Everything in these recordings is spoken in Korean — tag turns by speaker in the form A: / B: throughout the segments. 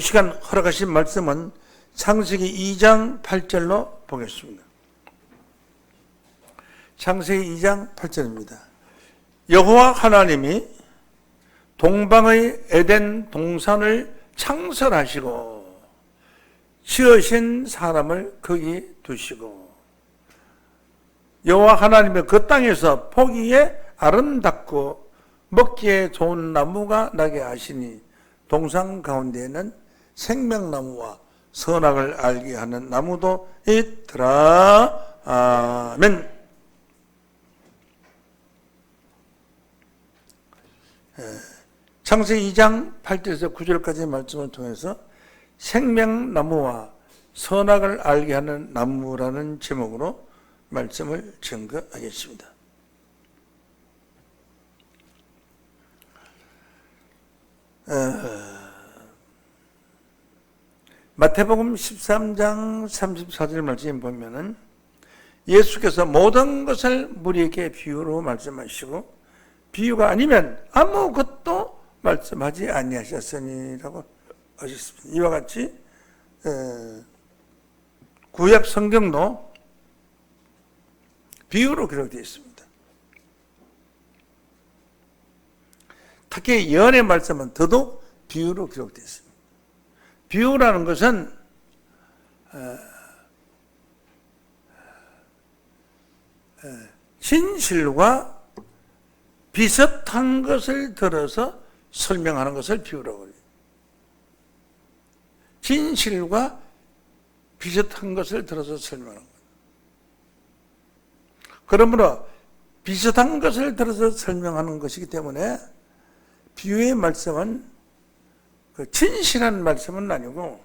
A: 시간 허락하신 말씀은 창세기 2장 8절로 보겠습니다. 창세기 2장 8절입니다. 여호와 하나님이 동방의 에덴 동산을 창설하시고 지으신 사람을 거기 두시고 여호와 하나님의 그 땅에서 보기에 아름답고 먹기에 좋은 나무가 나게 하시니 동산 가운데에는 생명나무와 선악을 알게 하는 나무도 있더라. 아멘. 창세기 2장 8절에서 9절까지의 말씀을 통해서 생명나무와 선악을 알게 하는 나무라는 제목으로 말씀을 증거하겠습니다. 마태복음 13장 34절 말씀 보면은 예수께서 모든 것을 무리에게 비유로 말씀하시고 비유가 아니면 아무것도 말씀하지 아니하셨으니라고 하셨습니다. 이와 같이 구약 성경도 비유로 기록되어 있습니다. 특히 예언의 말씀은 더더욱 비유로 기록되어 있습니다. 비유라는 것은 진실과 비슷한 것을 들어서 설명하는 것을 비유라고 해요. 진실과 비슷한 것을 들어서 설명하는 거예요. 그러므로 비슷한 것을 들어서 설명하는 것이기 때문에 비유의 말씀은 진실한 말씀은 아니고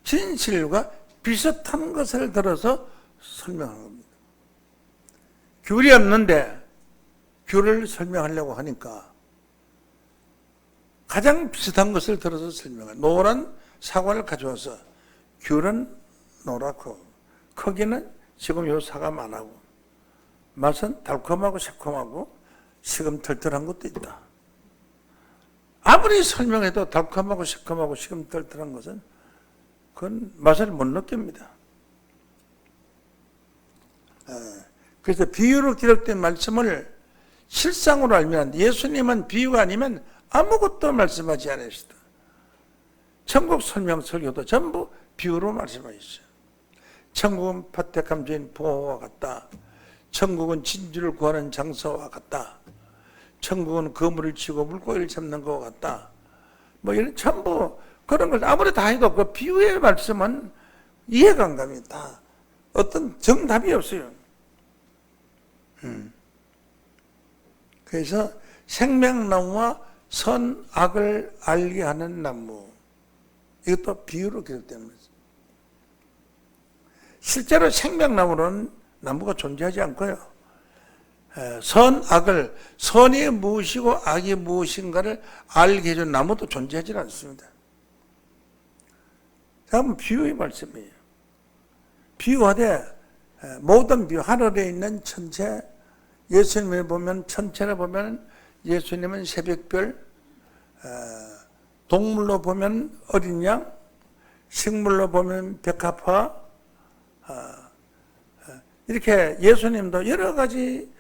A: 진실과 비슷한 것을 들어서 설명하는 겁니다. 귤이 없는데 귤을 설명하려고 하니까 가장 비슷한 것을 들어서 설명해요. 노란 사과를 가져와서 귤은 노랗고 크기는 지금 요 사과만하고 맛은 달콤하고 새콤하고 시금털털한 것도 있다. 아무리 설명해도 달콤하고 새콤하고 시금털털한 것은 그건 맛을 못 느낍니다. 그래서 비유로 기록된 말씀을 실상으로 알면 예수님은 비유가 아니면 아무것도 말씀하지 않으시다. 천국 설명 설교도 전부 비유로 말씀하셨어요. 천국은 파택함 주인 부호와 같다. 천국은 진주를 구하는 장소와 같다. 천국은 그물을 치고 물고기를 잡는 것과 같다. 뭐 이런 전부 그런 걸 아무리 다 해도 그 비유의 말씀은 이해가 안 갑니다. 어떤 정답이 없어요. 그래서 생명나무와 선악을 알게 하는 나무, 이것도 비유로 기록되는 거죠. 실제로 생명나무는 나무가 존재하지 않고요. 선악을, 선이 무엇이고 악이 무엇인가를 알게 해준 나무도 존재하지 않습니다. 다음은 비유의 말씀이에요. 비유하되 모든 비유, 하늘에 있는 천체, 예수님을 보면 천체를 보면 예수님은 새벽별, 동물로 보면 어린 양, 식물로 보면 백합화, 이렇게 예수님도 여러 가지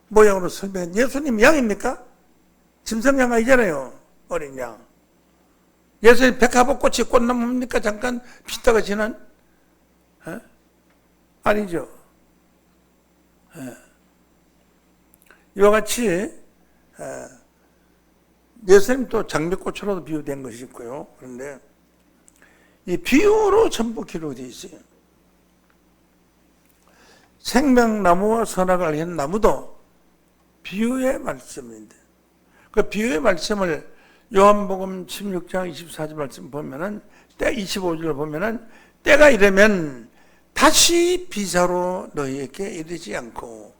A: 모양으로 설명해. 예수님 양입니까? 짐승양 아니잖아요. 어린 양. 예수님 백합화 꽃이 꽃나무입니까? 잠깐 피다가 지난? 아니죠. 이와 같이 예수님도 장미꽃으로도 비유된 것이 있고요. 그런데 이 비유로 전부 기록되어 있어요. 생명나무와 선악을 알게 하는 나무도 비유의 말씀인데, 그 비유의 말씀을 요한복음 16장 24절 말씀 보면은, 25절을 보면은, 때가 이르면 다시 비사로 너희에게 이르지 않고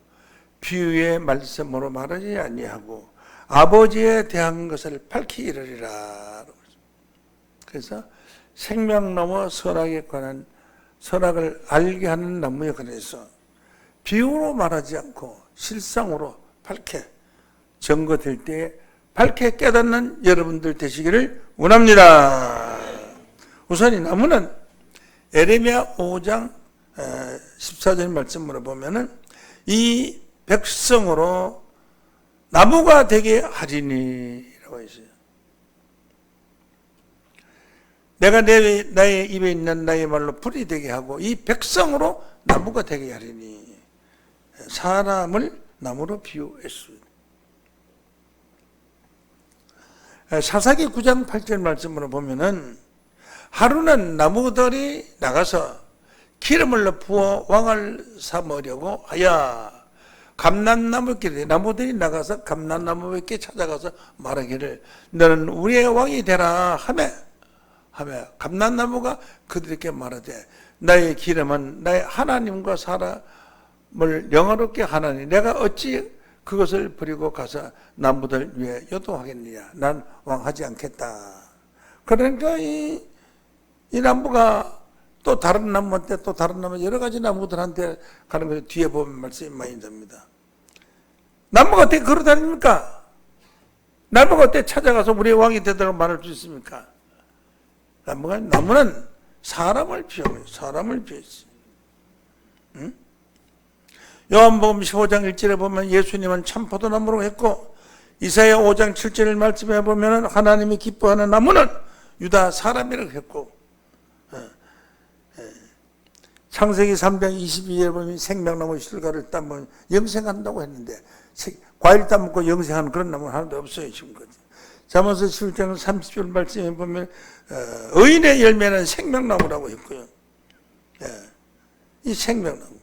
A: 비유의 말씀으로 말하지 아니하고 아버지에 대한 것을 밝히 이르리라. 그래서 생명나무와 선악에 관한, 선악을 알게 하는 나무에 관해서 비유로 말하지 않고 실상으로 밝게 증거될 때에 밝게 깨닫는 여러분들 되시기를 원합니다. 우선 이 나무는 에레미야 5장 14절 말씀으로 보면은 이 백성으로 나무가 되게 하리니라고 했어요. 내가 나의 입에 있는 나의 말로 불이 되게 하고 이 백성으로 나무가 되게 하리니. 사람을 나무로 비유했습니다. 사사기 9장 8절 말씀으로 보면은 하루는 나무들이 나가서 기름을 부어 왕을 삼으려고 하여 감람나무길에 나무들이 나가서 감람나무에게 찾아가서 말하기를 너는 우리의 왕이 되라 하며 감람나무가 그들에게 말하되 나의 기름은 나의 하나님과 사람을 영화롭게 하나니 내가 어찌 그것을 버리고 가서 나무들 위에 요동하겠느냐. 난 왕하지 않겠다. 그러니까 이 나무가 또 다른 나무한테 또 다른 나무 여러 가지 나무들한테 가는 거예요. 뒤에 보면 말씀이 많이 됩니다. 나무가 어떻게 걸어다닙니까? 나무가 어떻게 찾아가서 우리의 왕이 되도록 말할 수 있습니까? 나무는 사람을 비워요. 사람을 비웠어요. 응? 요한복음 15장 1절에 보면 예수님은 참 포도나무로 했고 이사야 5장 7절 말씀에 보면 하나님이 기뻐하는 나무는 유다 사람이라고 했고 창세기 3장 22절에 보면 생명나무 실과를 따면 영생한다고 했는데 과일 따먹고 영생하는 그런 나무는 하나도 없어요 지금까지. 잠언서 11장 30절 말씀에 보면 의인의 열매는 생명나무라고 했고요. 이 생명나무.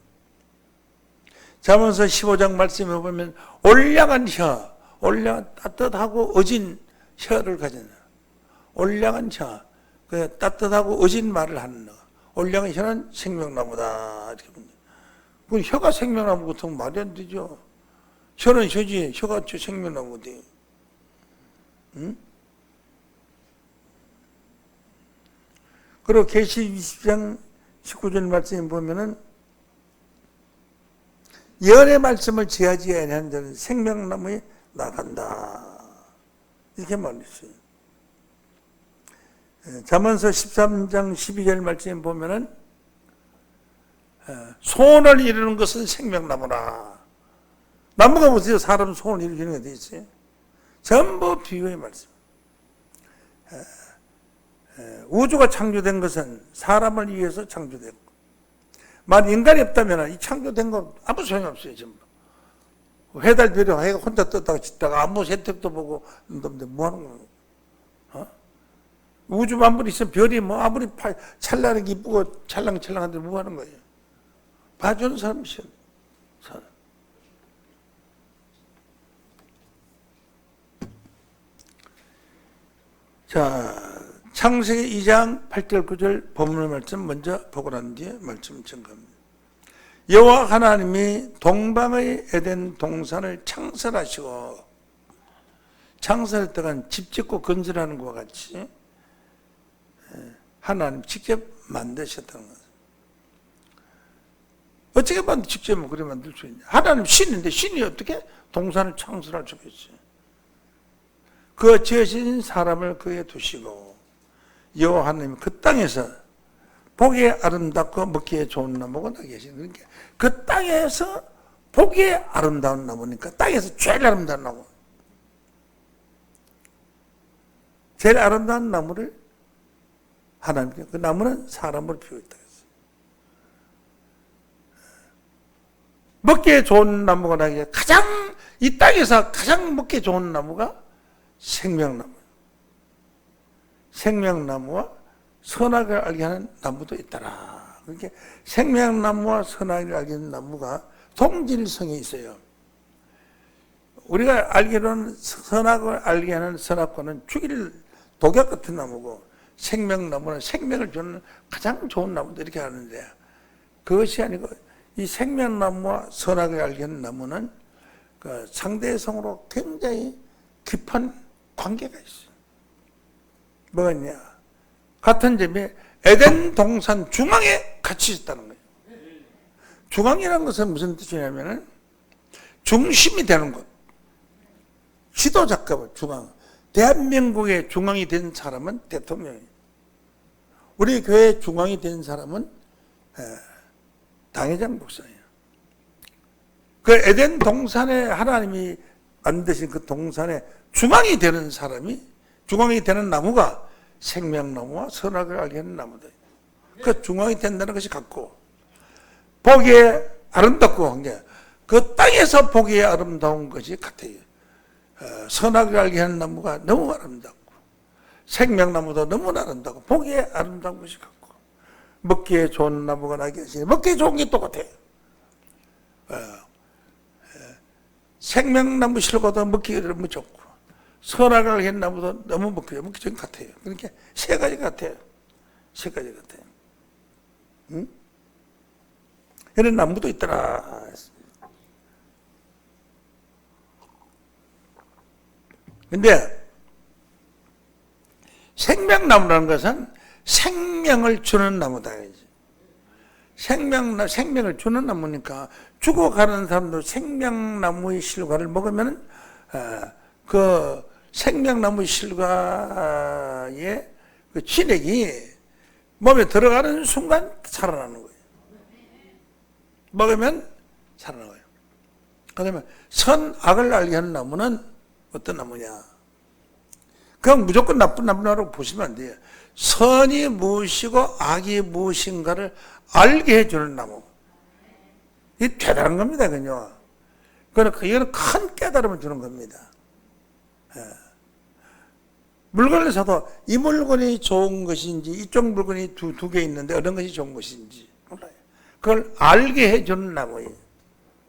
A: 잠언서 15장 말씀에 보면 올량한 혀, 올량한 따뜻하고 어진 혀를 가진 올량한 혀, 그 따뜻하고 어진 말을 하는 거. 올량한 혀는 생명나무다. 이렇게 봅니다. 그 혀가 생명나무 같으면 말이 안 되죠. 혀는 혀지, 혀가 저 생명나무 돼요. 응? 그리고 계시 20장 19절 말씀에 보면은 예언의 말씀을 지하지 아니하는 자는 생명나무에 나간다. 이렇게 말했어요. 잠언서 13장 12절 말씀에 보면은 소원을 이루는 것은 생명나무라. 나무가 보세요. 사람 소원을 이루는 게 돼 있어요. 전부 비유의 말씀. 우주가 창조된 것은 사람을 위해서 창조됐고 만약 인간이 없다면 이 창조된 거 아무 소용이 없어요. 전부. 해달별이 해가 혼자 떴다가 짓다가 아무 혜택도 보고 뭐 하는 거예요? 우주 만물이 있으면 별이 뭐 아무리 찰나게 이쁘고 찰랑찰랑한데 뭐 하는 거예요? 봐주는 사람이죠. 사람. 자, 창세기 2장 8절 9절 본문의 말씀 먼저 보고 난 뒤에 말씀 증거합니다. 여호와 하나님이 동방의 에덴 동산을 창설하시고 창설했다가 집 짓고 건설하는 것과 같이 하나님 직접 만드셨다는 거예요. 어떻게 직접 그래 만들 수 있냐? 하나님 신인데 신이 어떻게 동산을 창설할 수가 있어요? 그 지으신 사람을 그에 두시고 여호와 하나님 그 땅에서 보기에 아름답고 먹기에 좋은 나무가 나게 하시는 그러니까 그 땅에서 보기에 아름다운 나무니까 땅에서 제일 아름다운 나무 제일 아름다운 나무를 하나님께 그 나무는 사람을 비우겠다 했어요. 먹기에 좋은 나무가 나게 가장 이 땅에서 가장 먹기 좋은 나무가 생명나무. 생명나무와 선악을 알게 하는 나무도 있더라. 그렇게 생명나무와 선악을 알게 하는 나무가 동질성이 있어요. 우리가 알기로는 선악을 알게 하는 선악과는 죽일 독약 같은 나무고 생명나무는 생명을 주는 가장 좋은 나무도 이렇게 하는데 그것이 아니고 이 생명나무와 선악을 알게 하는 나무는 그 상대성으로 굉장히 깊은 관계가 있어요. 뭐가 있냐? 같은 점에 에덴 동산 중앙에 같이 있다는 거예요. 중앙이라는 것은 무슨 뜻이냐면은 중심이 되는 것. 지도자급 중앙. 대한민국의 중앙이 된 사람은 대통령이에요. 우리 교회 중앙이 된 사람은 당회장 목사예요. 그 에덴 동산에 하나님이 만드신 그 동산에 중앙이 되는 사람이, 중앙이 되는 나무가 생명나무와 선악을 알게 하는 나무다. 그 중앙이 된다는 것이 같고, 보기에 아름답고 한 게 그 땅에서 보기에 아름다운 것이 같아요. 선악을 알게 하는 나무가 너무 아름답고, 생명나무도 너무 아름답고, 보기에 아름다운 것이 같고, 먹기에 좋은 나무가 나게 하시니 먹기에 좋은 게 똑같아요. 생명나무 실과도 먹기를 너무 좋고, 선악을 알게 하는 나무도 너무 먹기 좋은 것 같아요. 그러니까 세 가지 같아요. 세 가지 같아요. 응? 이런 나무도 있더라. 근데 생명나무라는 것은 생명을 주는 나무다. 생명을 주는 나무니까 죽어가는 사람도 생명나무의 실과를 먹으면 그 생명나무 실과의 그 진액이 몸에 들어가는 순간 살아나는 거예요. 먹으면 살아나요. 그러면 선악을 알게 하는 나무는 어떤 나무냐? 그냥 무조건 나쁜 나무라고 보시면 안 돼요. 선이 무엇이고 악이 무엇인가를 알게 해주는 나무. 이 대단한 겁니다, 그죠? 이거는 큰 깨달음을 주는 겁니다. 물건을 사도 이 물건이 좋은 것인지, 이쪽 물건이 두 개 있는데 어떤 것이 좋은 것인지 몰라요. 그걸 알게 해주는 나무예요.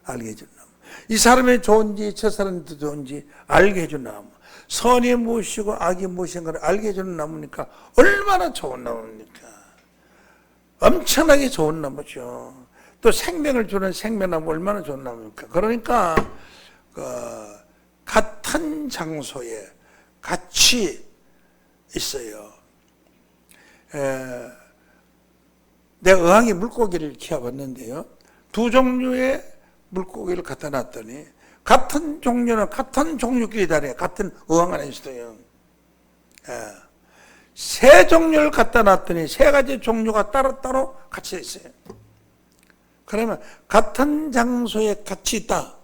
A: 알게 해주는 나무. 이 사람이 좋은지 저 사람이 좋은지 알게 해주는 나무. 선이 무엇이고 악이 무엇인가를 알게 해주는 나무니까 얼마나 좋은 나무입니까? 엄청나게 좋은 나무죠. 또 생명을 주는 생명나무 얼마나 좋은 나무입니까? 그러니까 같은 장소에 같이 있어요. 내가 어항에 물고기를 키워봤는데요. 두 종류의 물고기를 갖다 놨더니 같은 종류는 같은 종류끼리 다녀요. 같은 어항 안에 있어요. 세 종류를 갖다 놨더니 세 가지 종류가 따로따로 같이 있어요. 그러면 같은 장소에 같이 있다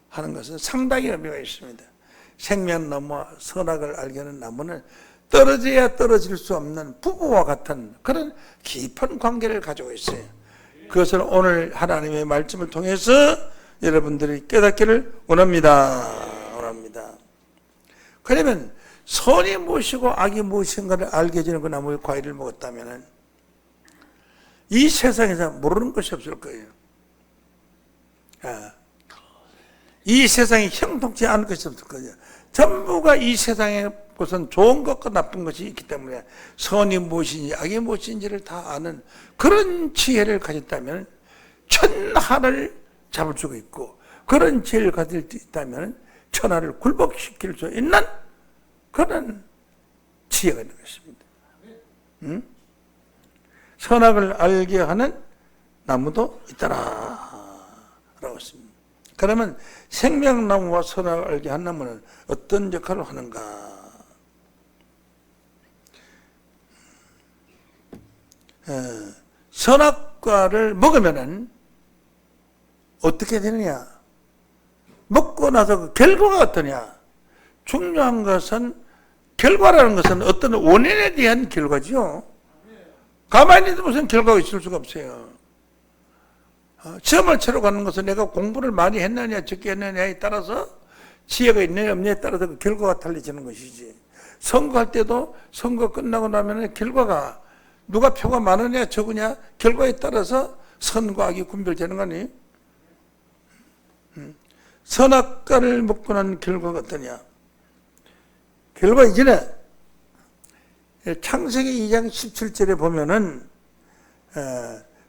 A: 하는 것은 상당히 의미가 있습니다. 생명나무와 선악을 알게 하는 나무는 떨어져야 떨어질 수 없는 부부와 같은 그런 깊은 관계를 가지고 있어요. 그것을 오늘 하나님의 말씀을 통해서 여러분들이 깨닫기를 원합니다. 그러면 선이 무엇이고 악이 무엇인가를 알게 해주는 그 나무의 과일을 먹었다면 이 세상에서 모르는 것이 없을 거예요. 이 세상에 형통치 않은 것이 없을 거예요. 전부가 이 세상에 것은 좋은 것과 나쁜 것이 있기 때문에 선이 무엇인지 악이 무엇인지를 다 아는 그런 지혜를 가졌다면 천하를 잡을 수가 있고, 그런 지혜를 가질 수 있다면 천하를 굴복시킬 수 있는 그런 지혜가 있는 것입니다. 응? 선악을 알게 하는 나무도 있더라 라고 했습니다. 그러면 생명나무와 선악을 알게 한 나무는 어떤 역할을 하는가? 선악과를 먹으면은 어떻게 되느냐? 먹고 나서 그 결과가 어떠냐? 중요한 것은 결과라는 것은 어떤 원인에 대한 결과죠. 가만히 있는 무슨 결과가 있을 수가 없어요. 시험을 치러 가는 것은 내가 공부를 많이 했느냐 적게 했느냐에 따라서 지혜가 있느냐 없느냐에 따라서 그 결과가 달라지는 것이지. 선거할 때도 선거 끝나고 나면 결과가 누가 표가 많으냐 적으냐 결과에 따라서 선과 악이 분별되는 거 아니에요? 선악과를 먹고 난 결과가 어떠냐? 결과 이전에 창세기 2장 17절에 보면은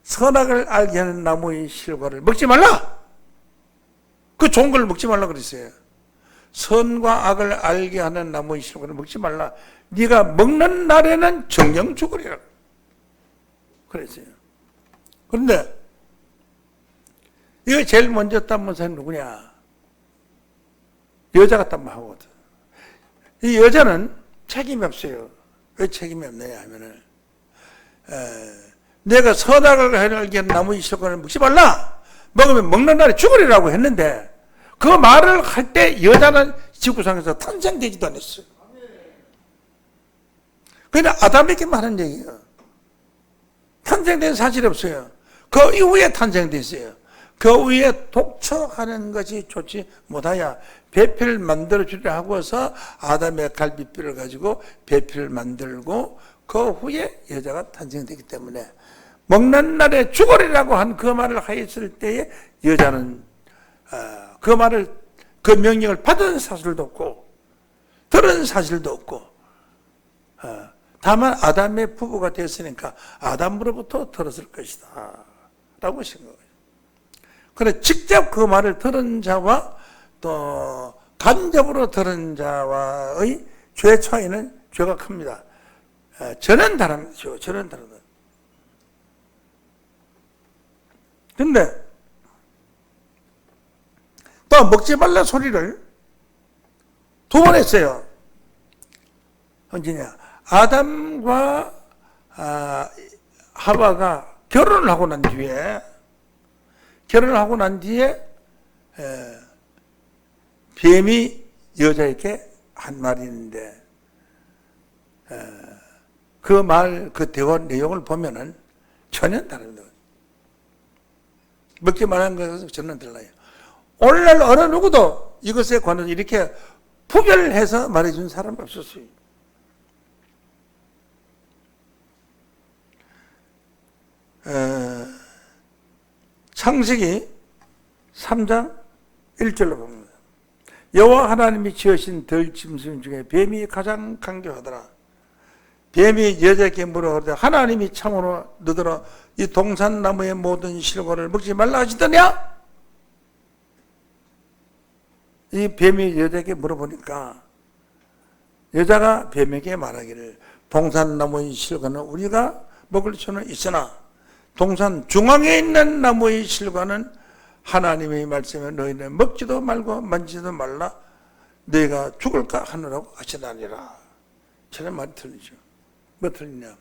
A: 선악을 알게 하는 나무의 실과를 먹지 말라! 그 좋은 걸 먹지 말라 그랬어요. 선과 악을 알게 하는 나무의 실과를 먹지 말라. 네가 먹는 날에는 정령 죽으리라 그랬어요. 그런데 이거 제일 먼저 딴 문사는 누구냐? 여자가 딱 하거든. 이 여자는 책임이 없어요. 왜 책임이 없느냐 하면은, 내가 선악을 알게 나무 실과를 먹지 말라. 먹으면 먹는 날에 죽으리라고 했는데, 그 말을 할 때 여자는 지구상에서 탄생되지도 않았어요. 그냥 아담에게만 하는 얘기예요. 탄생된 사실이 없어요. 그 이후에 탄생됐어요. 그 위에 독촉하는 것이 좋지 못하여 배필을 만들어주려 하고서 아담의 갈비뼈를 가지고 배필을 만들고 그 후에 여자가 탄생되기 때문에 먹는 날에 죽으리라고 한 그 말을 하였을 때에 여자는 그 말을, 그 명령을 받은 사실도 없고 들은 사실도 없고 다만 아담의 부부가 됐으니까 아담으로부터 들었을 것이다 라고 생각해요. 그래 직접 그 말을 들은 자와 또 간접으로 들은 자와의 죄 차이는 죄가 큽니다. 저는 다릅니다. 저는 다릅니다. 근데 또 먹지 말라 소리를 두 번 했어요. 언제냐? 아담과 하와가 결혼을 하고 난 뒤에 뱀이 여자에게 한 말이 있는데 그 대화 내용을 보면은 전혀 다릅니다. 먹지 말라는 것은 전혀 달라요. 오늘날 어느 누구도 이것에 관해서 이렇게 구별해서 말해준 사람이 없었어요. 창세기 3장 1절로 봅니다. 여호와 하나님이 지으신 들짐승 중에 뱀이 가장 강교하더라. 뱀이 여자에게 물어가되 하나님이 참으로 너더러 이 동산나무의 모든 실과를 먹지 말라 하시더냐? 이 뱀이 여자에게 물어보니까 여자가 뱀에게 말하기를 동산나무의 실과는 우리가 먹을 수는 있으나 동산 중앙에 있는 나무의 실과는 하나님의 말씀에 너희는 먹지도 말고 만지도 말라 너희가 죽을까 하느라고 하시다니라. 저런 말이 틀리죠. 뭐 틀리냐?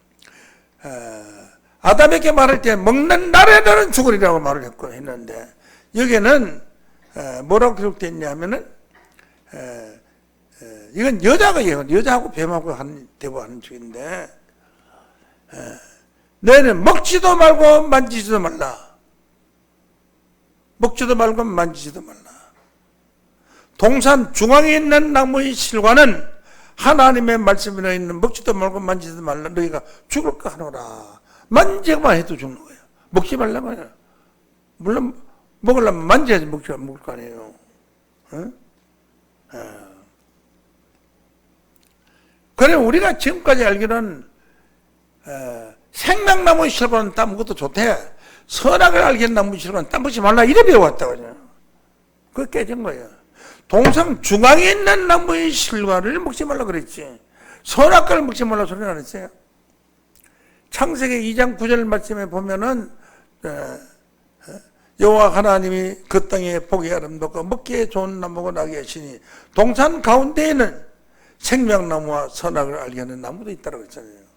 A: 아담에게 말할 때 먹는 날에 너는 죽으리라고 말을 했는데 여기는 뭐라고 기록되어 있냐면은 이건 여자하고 뱀하고 대화하는 중인데 너희는 먹지도 말고 만지지도 말라. 먹지도 말고 만지지도 말라. 동산 중앙에 있는 나무의 실과는 하나님의 말씀에 있는 먹지도 말고 만지지도 말라. 너희가 죽을까 하노라. 만지기만 해도 죽는 거예요. 먹지 말라고 해요. 물론 먹으려면 만져야지 먹을 거 아니에요. 그래 우리가 지금까지 알기로는 생명나무 실과는 따먹는 것도 좋대. 선악을 알게 나무 실과는 따먹지 말라 이래 배워왔다고요. 그게 깨진 거예요. 동상 중앙에 있는 나무의 실과를 먹지 말라 그랬지. 선악과를 먹지 말라 소리는 안 했어요. 창세기 2장 9절 말씀에 보면은 여호와 하나님이 그 땅에 보기 아름답고 먹기에 좋은 나무가 나게 하시니 동산 가운데에는 생명나무와 선악을 알게 하는 나무도 있다고 했잖아요.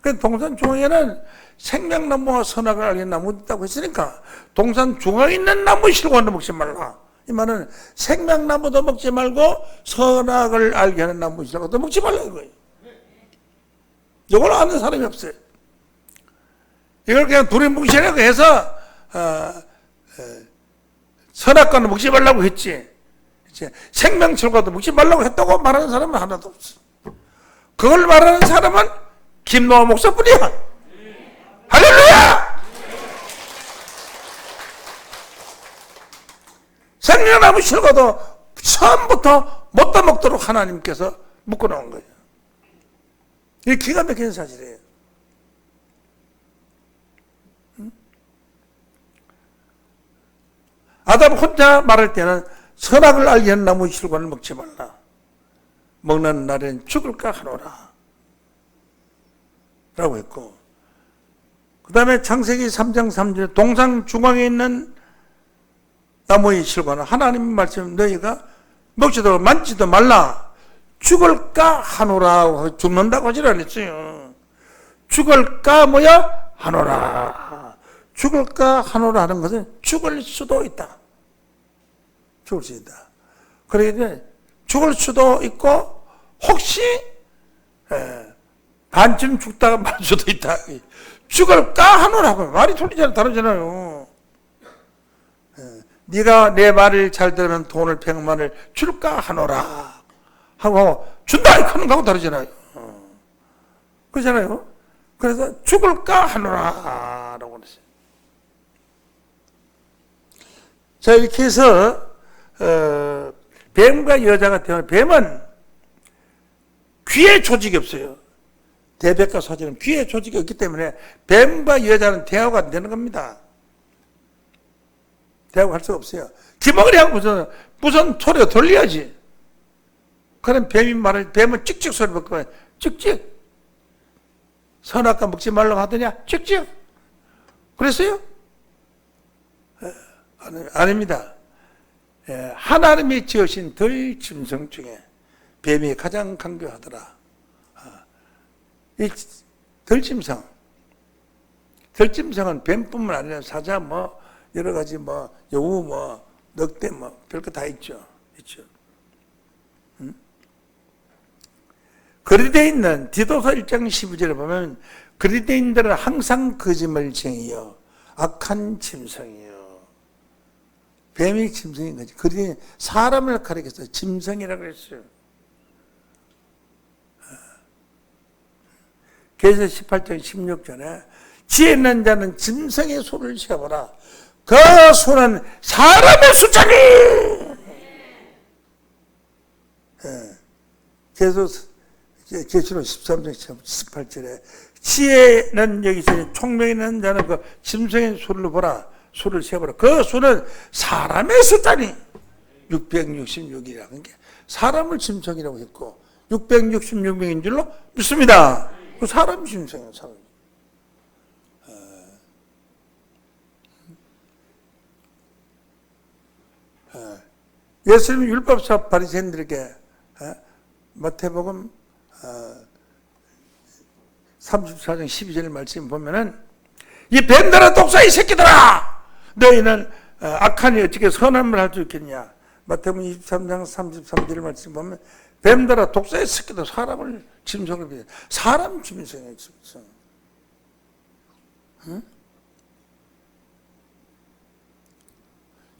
A: 그 동산 중앙에는 생명나무와 선악을 알게 하는 나무도 있다고 했으니까 동산 중앙에 있는 나무 실과도 먹지 말라. 이 말은 생명나무도 먹지 말고 선악을 알게 하는 나무 실과도 먹지 말라 이거예요. 이걸 아는 사람이 없어요. 이걸 그냥 두리뭉실하게 해서 선악과는 먹지 말라고 했지. 생명철과도 먹지 말라고 했다고 말하는 사람은 하나도 없어. 그걸 말하는 사람은 김노아 목사뿐이야. 할렐루야! 생명나무 실과도 처음부터 못 따먹도록 하나님께서 묶어놓은 거예요. 이게 기가 막히는 사실이에요. 아담 혼자 말할 때는 선악을 알게 하는 나무 실과를 먹지 말라. 먹는 날엔 죽을까 하노라. 라고 했고, 그 다음에 창세기 3장 3절 동상 중앙에 있는 나무의 실과는 하나님 말씀 너희가 먹지도 만지도 말라. 죽을까 하노라. 죽는다고 하질 않았어요. 죽을까 뭐야? 하노라. 죽을까 하노라 하는 것은 죽을 수도 있다. 죽을 수 있다. 그러니까 죽을 수도 있고 혹시 반쯤 죽다가 말 수도 있다. 죽을까 하노라고. 말이 틀리잖아요. 다르잖아요. 네가 내 말을 잘 들으면 돈을 100만을 줄까 하노라 하고 준다 하는 거하고 다르잖아요. 그렇잖아요. 그래서 죽을까 하노라 라고 그랬어요. 자, 이렇게 해서 뱀과 여자가 태어난 뱀은 귀에 조직이 없어요. 대백과 소지는 귀에 조직이 없기 때문에 뱀과 여자는 대화가 안 되는 겁니다. 대화가 할 수가 없어요. 귀머거리하고 무슨 소리가 들려야지. 그럼 뱀은 찍찍 소리 듣고 찍찍. 선악과 먹지 말라고 하더냐? 찍찍. 그랬어요? 아닙니다. 하나님이 지으신 들짐승 중에 뱀이 가장 강교하더라. 이 들짐승은 뱀뿐만 아니라 사자 여러 가지 여우 늑대 별거 다 있죠. 그리되어 있는 디도서 1장 12절에 보면 그리되어 있는 데는 항상 거짓말쟁이요 악한 짐승이요. 뱀이 짐승인 거지. 그리 사람을 가리켜서 짐승이라고 했어요. 계시록 18장 16절에 지혜 있는 자는 짐승의 수를 세어보라. 그 수는 사람의 숫자니. 계시록 13장 18절에 지혜는 여기서 총명 있는 자는 그 짐승의 수를 보라. 수를 세어보라. 그 수는 사람의 숫자니 666이라는 게 사람을 짐승이라고 했고 666명인 줄로 믿습니다. 그 사람 짐승이에요. 사람. 예수님이 율법사 바리새인들에게 마태복음 34장 12절 말씀 보면은 이 뱀들아 독사 이 새끼들아 너희는 악하니 어떻게 선한 말 할 수 있겠냐. 마태복음 23장 33절 말씀 보면 뱀들아 독사의 새끼들 사람을 짐승으로 비해 사람 짐승이에요. 짐승. 응?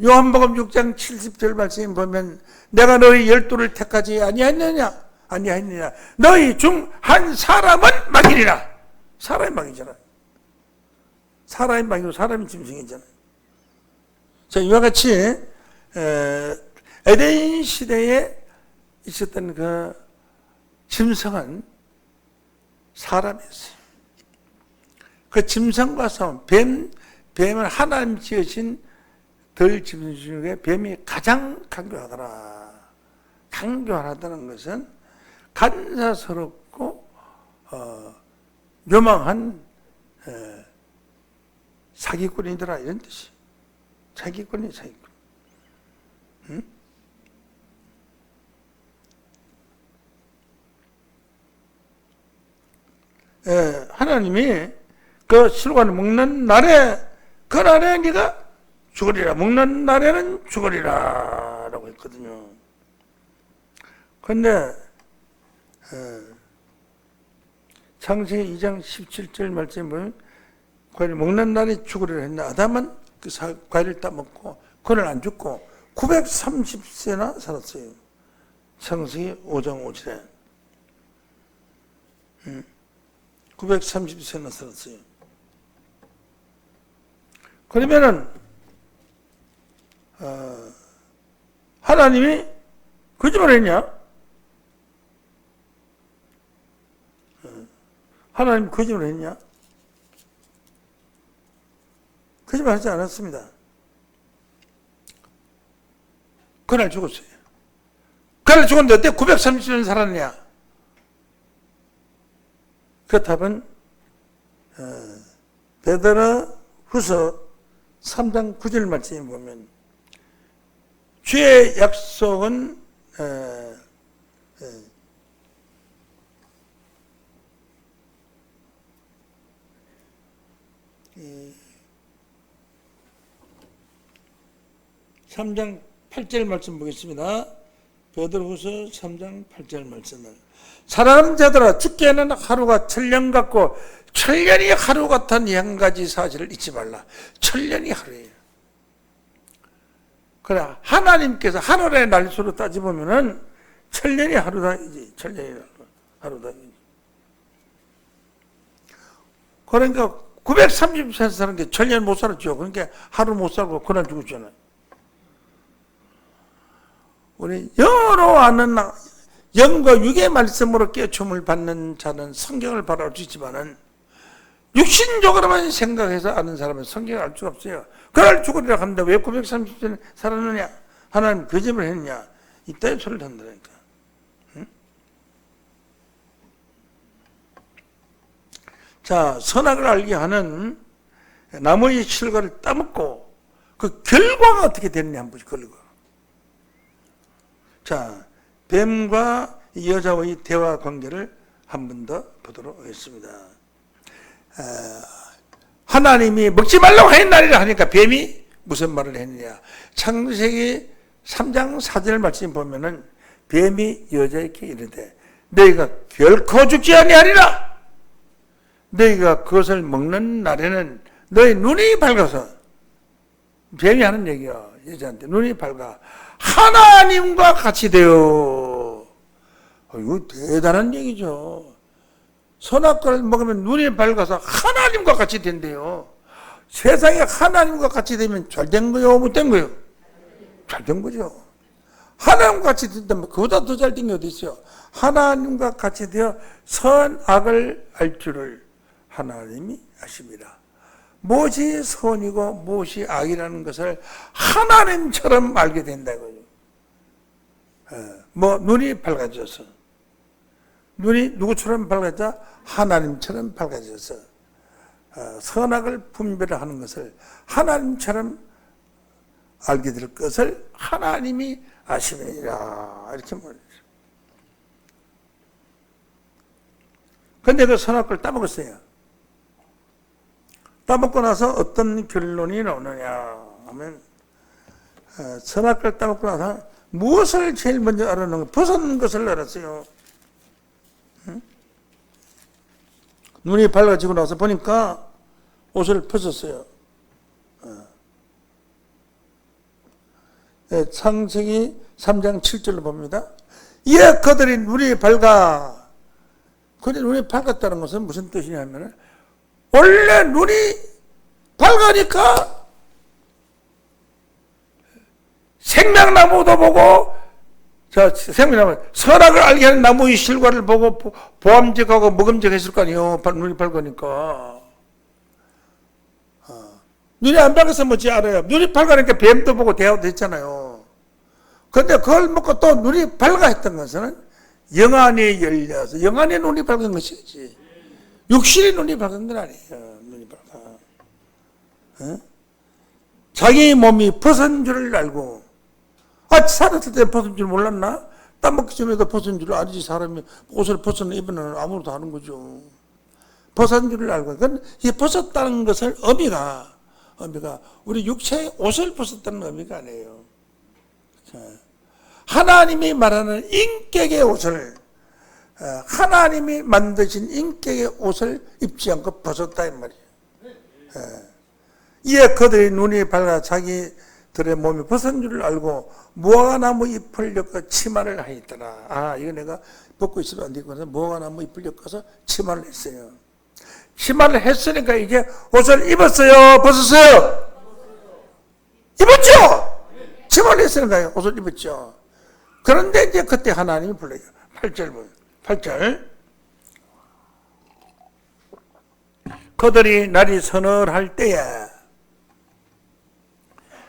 A: 요한복음 6장 70절 말씀 보면 내가 너희 12를 택하지 아니하느냐 너희 중 한 사람은 막이리라. 사람이 막이잖아. 사람이 막이고 사람이 짐승이잖아. 자, 이와 같이 에덴 시대에 있었던 그 짐승은 사람이었어요. 그 짐승과 싸움, 뱀은 하나님 지으신 들 짐승 중에 뱀이 가장 강교하더라. 강교하다는 것은 간사스럽고 요망한 사기꾼이더라 이런 뜻이. 사기꾼이. 응? 하나님이 그 실과를 먹는 날에 그 날에 네가 죽으리라. 먹는 날에는 죽으리라 라고 했거든요. 그런데 창세기 2장 17절 말씀에 보면 과일을 먹는 날에 죽으리라 했나. 아담은 그 과일을 따먹고 그는 안 죽고 930세나 살았어요. 창세기 5장 5절에 930세나 살았어요. 그러면은 하나님이 거짓말했냐? 하나님 거짓말했냐? 거짓말하지 않았습니다. 그날 죽었어요. 그날 죽었는데 어때 930년 살았냐? 그 답은 베드로후서 3장 9절 말씀에 보면 주의 약속은 (3장 8절) 말씀 보겠습니다. 베드로후서 3장 8절 말씀을. 사랑하는 자들아, 죽게는 하루가 천년 같고 천년이 하루 같은 이 한 가지 사실을 잊지 말라. 천년이 하루예요. 그래, 하나님께서 하늘의 날수로 따져보면은 천년이 하루다, 이제 천년이 하루다. 그러니까 930세 사는 게 천년 못 살았죠. 그러니까 하루 못 살고 그날 죽었잖아요. 우리 영어로 아는 영과 육의 말씀으로 깨우침을 받는 자는 성경을 바로 알 수 있지만은 육신적으로만 생각해서 아는 사람은 성경을 알 수가 없어요. 그날 죽으리라 합니다. 왜 930년 살았느냐? 하나님 거짓말 했느냐? 이따위 소리를 한다니까. 응? 자, 선악을 알게 하는 나무의 실과를 따먹고 그 결과가 어떻게 되느냐 한번 보시죠. 결과. 자, 뱀과 여자의 대화 관계를 한 번 더 보도록 하겠습니다. 하나님이 먹지 말라고 하였나리라 하니까 뱀이 무슨 말을 했느냐? 창세기 3장 4절 말씀 보면은 뱀이 여자에게 이르되 너희가 결코 죽지 아니하리라. 너희가 그것을 먹는 날에는 너희 눈이 밝아서, 뱀이 하는 얘기야. 여자한테 눈이 밝아 하나님과 같이 되어. 이거 대단한 얘기죠. 선악과를 먹으면 눈이 밝아서 하나님과 같이 된대요. 세상에 하나님과 같이 되면 잘된 거요, 못된 거요? 잘된 거죠. 하나님과 같이 된다면 그보다 더 잘된 게 어디 있어요? 하나님과 같이 되어 선악을 알 줄을 하나님이 아십니다. 무엇이 선이고 무엇이 악이라는 것을 하나님처럼 알게 된다고요. 눈이 밝아져서, 눈이 누구처럼 밝아져? 하나님처럼 밝아져서 선악을 분별하는 것을 하나님처럼 알게 될 것을 하나님이 아시느니라, 이렇게 말했어요. 근데 그 선악을 따먹었어요. 따먹고 나서 어떤 결론이 나오느냐 하면, 선악을 따먹고 나서 무엇을 제일 먼저 알아놓은 거? 벗은 것을 알았어요. 응? 눈이 밝아지고 나서 보니까 옷을 벗었어요. 창세기 3장 7절로 봅니다. 예, 그들이 눈이 밝아. 그들이 눈이 밝았다는 것은 무슨 뜻이냐면, 원래 눈이 밝으니까 생명나무도 보고, 생명나무, 선악을 알게 하는 나무의 실과를 보고 보암직하고 먹음직했을 거 아니에요. 눈이 밝으니까. 눈이 안 밝아서 뭐지 알아요. 눈이 밝으니까 뱀도 보고 대화도 했잖아요. 근데 그걸 먹고 또 눈이 밝아 했던 것은 영안이 열려서, 영안의 눈이 밝은 것이지. 육신의 눈이 밝은 건 아니에요. 눈이 밝아. 자기 몸이 벗은 줄을 알고, 살았을 때 벗은 줄 몰랐나? 땀 먹기 전에도 벗은 줄 알지. 사람이 옷을 벗은 입으면 아무것도 하는 거죠. 벗은 줄을 알고. 그건 이 벗었다는 것을 의미가 우리 육체의 옷을 벗었다는 의미가 아니에요. 하나님이 말하는 인격의 옷을, 하나님이 만드신 인격의 옷을 입지 않고 벗었다 이 말이에요. 이에 그들의 눈이 밝아 자기들의 몸이 벗은 줄을 알고 무화과나무 잎을 엮어 치마를 하였더라. 이거 내가 벗고 있으면 안 되고 무화과나무 잎을 엮어서 치마를 했어요. 치마를 했으니까 이제 옷을 입었어요, 벗었어요? 입었죠? 치마를 했으니까 옷을 입었죠. 그런데 이제 그때 하나님이 불러요. 8절. 그들이 날이 서늘할 때에,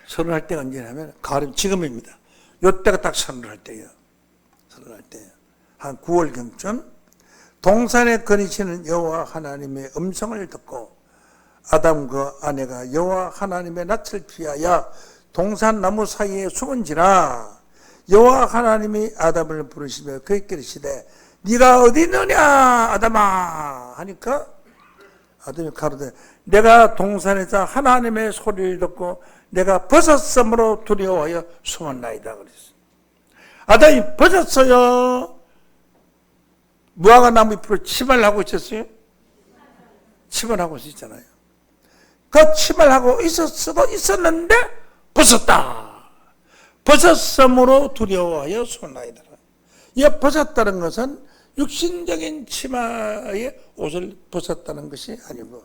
A: 서늘할 때가 언제냐면 가을, 지금입니다. 요때가 딱 서늘할 때예요. 서늘할 때. 한 9월경쯤 동산에 거니시는 여호와 하나님의 음성을 듣고 아담 그 아내가 여호와 하나님의 낯을 피하여 동산 나무 사이에 숨은지라 여호와 하나님이 아담을 부르시며 그에게 이르시되 네가 어디 있느냐 아담아 하니까 아담이 가로되 내가 동산에서 하나님의 소리를 듣고 내가 벗었으므로 두려워하여 숨었나이다 그랬어요. 아담이 벗었어요. 무화과 나무 잎으로 치발하고 있었어요. 치발하고 있었잖아요. 그 치발하고 있었는데 벗었다. 벗었으므로 두려워하여 숨었나이다. 이 벗었다는 것은 육신적인 치마의 옷을 벗었다는 것이 아니고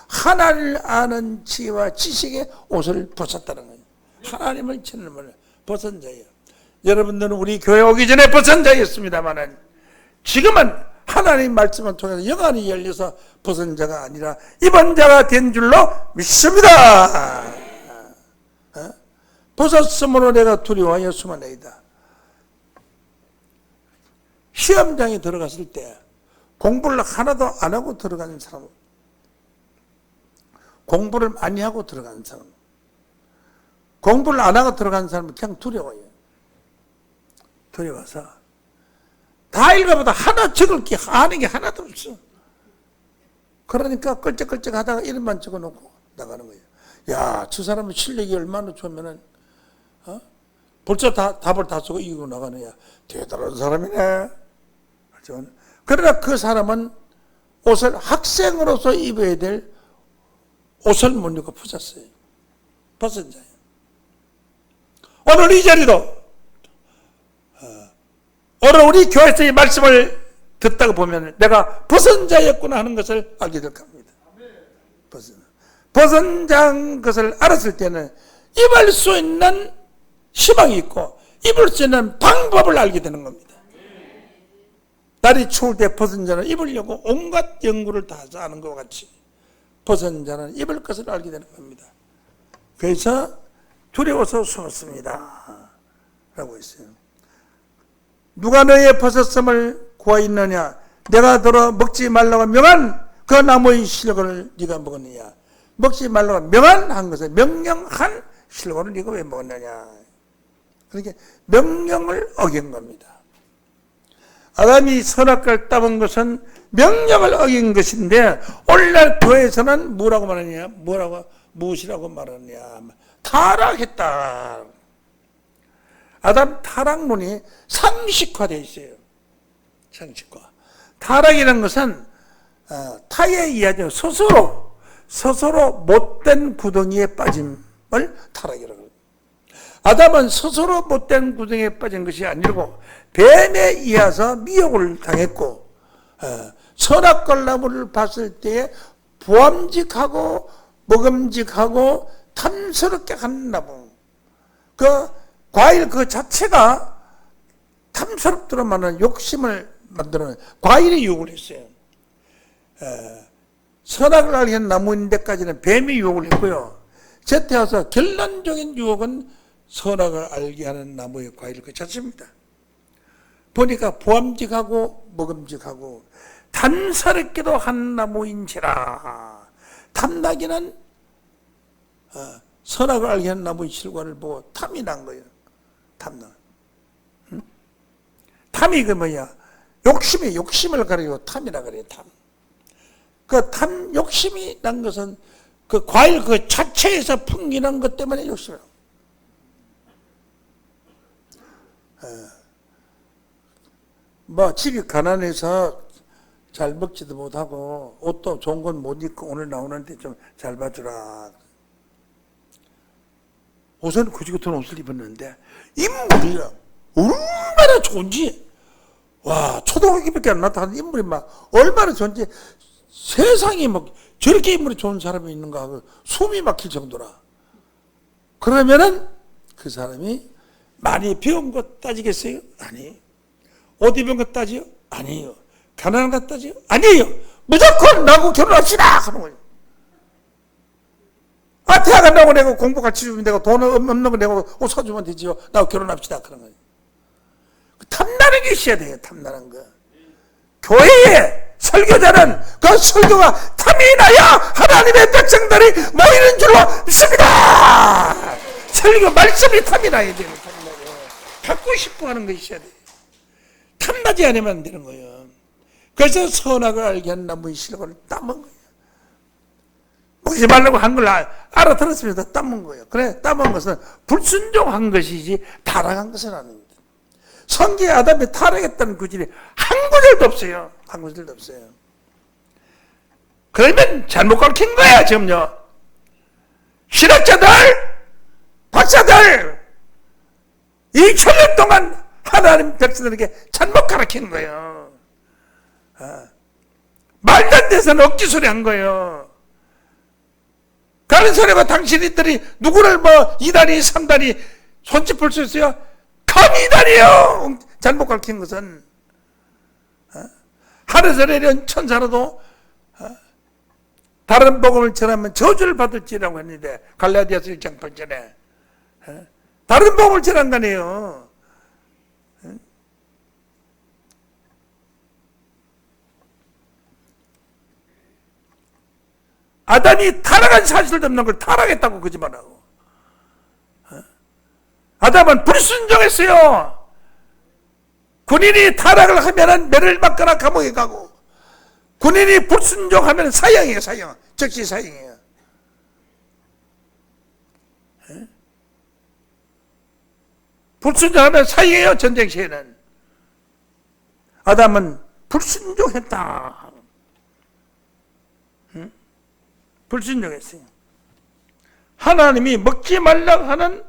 A: 하나님을 아는 지혜와 지식의 옷을 벗었다는 거예요. 하나님을 찾는 벗은 자예요. 여러분들은 우리 교회 오기 전에 벗은 자였습니다만 지금은 하나님 말씀을 통해서 영안이 열려서 벗은 자가 아니라 입은 자가 된 줄로 믿습니다. 벗었으므로 내가 두려워하여 숨었나이다. 시험장에 들어갔을 때 공부를 하나도 안 하고 들어가는 사람, 공부를 많이 하고 들어가는 사람, 공부를 안 하고 들어가는 사람은 그냥 두려워요. 두려워서 다 읽어보다 하나 적을 게 아는 게 하나도 없어. 그러니까 끌적끌적 하다가 이름만 적어놓고 나가는 거예요. 야, 저 사람은 실력이 얼마나 좋으면은 벌써 답을 다 쓰고 이기고 나가느냐. 대단한 사람이네. 그러나 그 사람은 옷을 학생으로서 입어야 될 옷을 못 입고 벗었어요. 벗은 자예요. 오늘 이 자리도 오늘 우리 교회에서 이 말씀을 듣다가 보면 내가 벗은 자였구나 하는 것을 알게 될 겁니다. 벗은 자인 것을 알았을 때는 입을 수 있는 희망이 있고 입을 수 있는 방법을 알게 되는 겁니다. 날이 추울 때 벗은 자는 입으려고 온갖 연구를 다 하는 것과 같이 벗은 자는 입을 것을 알게 되는 겁니다. 그래서 두려워서 숨었습니다 라고 했어요. 누가 너의 벗었음을 구하였느냐? 내가 들어 먹지 말라고 명한 그 나무의 실과를 네가 먹었느냐? 먹지 말라고 명한 것을 명령한 실과를 네가 왜 먹었느냐? 그렇게 명령을 어긴 겁니다. 아담이 선악과를 따본 것은 명령을 어긴 것인데 오늘날 교회에서는 뭐라고 말하느냐? 무엇이라고 말하느냐? 타락했다. 아담 타락론이 상식화되어 있어요. 상식화. 타락이라는 것은 타에 의하죠. 스스로 못된 구덩이에 빠짐을 타락이라고 합니다. 아담은 스스로 못된 구덩이에 빠진 것이 아니고 뱀에 의해서 미혹을 당했고 선악과나무를 봤을 때에 보암직하고 먹음직하고 탐스럽게 하는 나무, 그 과일 그 자체가 탐스럽도록만한 욕심을 만드는 과일이 유혹을 했어요. 선악을 알게 한 나무인 데까지는 뱀이 유혹을 했고요. 셋째 와서 결론적인 유혹은 선악을 알게 하는 나무의 과일 그 자체입니다. 보니까 보암직하고 먹음직하고 탐스럽게도 한 나무인지라. 탐나기는 선악을 알게 하는 나무의 실과를 보고 탐이 난 거예요. 탐나. 응? 탐이 그 뭐야? 욕심을 가리고 탐이라 그래요. 탐. 그 탐 욕심이 난 것은 그 과일 그 자체에서 풍기는 것 때문에 욕심이 나. 뭐 집이 가난해서 잘 먹지도 못하고 옷도 좋은 건 못 입고 오늘 나오는데 좀 잘 봐주라. 옷은 굳이 같은 옷을 입었는데 인물이 얼마나 좋은지, 와, 초등학교밖에 안 나타나는 인물이 막 얼마나 좋은지, 세상에 막 저렇게 인물이 좋은 사람이 있는가 하고 숨이 막힐 정도라. 그러면은 그 사람이 많이 배운 것 따지겠어요? 아니에요. 옷 입은 것 따지요? 아니에요. 가난한 것 따지요? 아니에요. 무조건 나하고 결혼합시다 하는 거예요. 아, 대학 안 나오고 내가 공부 같이 주면 되고 돈 없는 거 내가 옷 사주면 되지요. 나하고 결혼합시다 그런 거예요. 탐나는 게 있어야 돼요. 탐나는 거. 교회에 설교자는 그 설교가 탐이 나야 하나님의 백성들이 모이는 줄로 믿습니다. 설교 말씀이 탐이 나야 돼요. 갖고 싶어 하는 것이 있어야 돼요. 탐나지 않으면 안 되는 거예요. 그래서 선악을 알게 한 나무의 실과를 따먹은 거예요. 먹지 말라고 한 걸 알아들었으면서 따먹은 거예요. 그래, 따먹은 것은 불순종한 것이지 타락한 것은 아닙니다. 성경에 아담이 타락했다는 구절이 한 구절도 없어요. 한 구절도 없어요. 그러면 잘못 가르친 거야, 지금요. 신학자들, 박사들, 2000년 동안 하나님 백성들에게 잘못 가르친 거예요. 말도 안 돼서는 억지 소리 한 거예요. 그런 소리가 당신들이 누구를 뭐 이단이 3단이 손짓볼 수 있어요? 큰 이단이에요. 잘못 가르친 것은. 하늘에서 내려온 천사라도 다른 복음을 전하면 저주를 받을지라고 했는데 갈라디아서 1장 8절에 다른 복음을 전한 거 아니에요. 아담이 타락한 사실도 없는 걸 타락했다고 거짓말하고, 아담은 불순종했어요. 군인이 타락을 하면 매를 맞거나 감옥에 가고, 군인이 불순종하면 사형이에요. 사형. 즉시 사형이에요. 불순종하면 사형이에요. 전쟁 시에는. 아담은 불순종했다. 불순종했어요. 하나님이 먹지 말라고 하는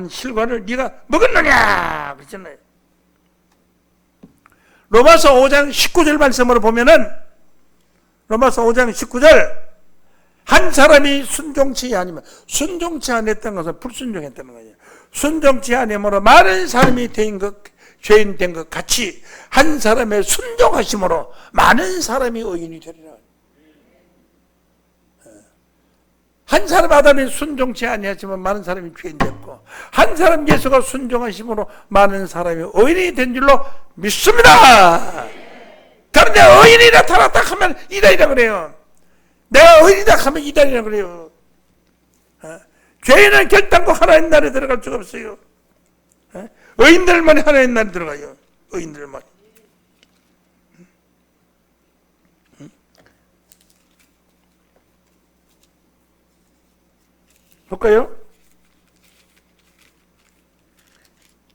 A: 실과를 네가 먹었느냐 그랬잖아요. 로마서 5장 19절 말씀으로 보면은, 로마서 5장 19절, 한 사람이 순종치 아니면, 순종치 않았던 것은 불순종했다는 거예요. 순종치 아니므로 많은 사람이 죄인 된 것 같이 한 사람의 순종하심으로 많은 사람이 의인이 되리라. 한 사람 아담이 순종치 아니하지만 많은 사람이 죄인 됐고, 한 사람 예수가 순종하심으로 많은 사람이 의인이 된 줄로 믿습니다. 그런데 의인이 나타났다 하면 이단이라 그래요. 내가 의인이다 하면 이단이라 그래요. 죄인은 결단코 하나님 나라에 들어갈 수가 없어요. 의인들만이 하나님 나라에 들어가요. 의인들만. 볼까요?